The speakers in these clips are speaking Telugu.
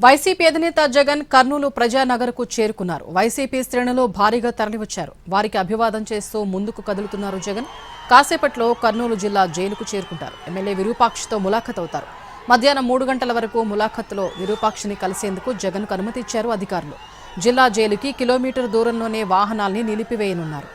వైసీపీ అధినేత జగన్ కర్నూలు ప్రజానగర్కు చేరుకున్నారు. వైసీపీ శ్రేణులు భారీగా తరలివచ్చారు. వారికి అభివాదం చేస్తూ ముందుకు కదులుతున్నారు జగన్. కాసేపట్లో కర్నూలు జిల్లా జైలుకు చేరుకుంటారు. ఎమ్మెల్యే విరూపాక్షితో ములాఖత్ అవుతారు. మధ్యాహ్నం 3 గంటల వరకు ములాఖత్లో విరూపాక్షిని కలిసేందుకు జగన్కు అనుమతి ఇచ్చారు అధికారులు. జిల్లా జైలుకి కిలోమీటర్ దూరంలోనే వాహనాల్ని నిలిపివేయనున్నారు.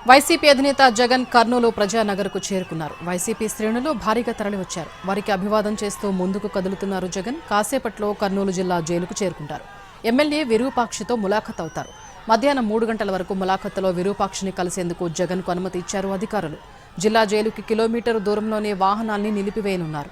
వైసీపీ అధినేత జగన్ కర్నూలు ప్రజానగర్కు చేరుకున్నారు. వైసీపీ శ్రేణులు భారీగా తరలివచ్చారు. వారికి అభివాదం చేస్తూ ముందుకు కదులుతున్నారు జగన్. కాసేపట్లో కర్నూలు జిల్లా జైలుకు చేరుకుంటారు. ఎమ్మెల్యే విరూపాక్షితో ములాఖత్ అవుతారు. మధ్యాహ్నం 3 గంటల వరకు ములాఖత్లో విరూపాక్షిని కలిసేందుకు జగన్కు అనుమతి ఇచ్చారు అధికారులు. జిల్లా జైలుకి కిలోమీటర్ దూరంలోనే వాహనాల్ని నిలిపివేయనున్నారు.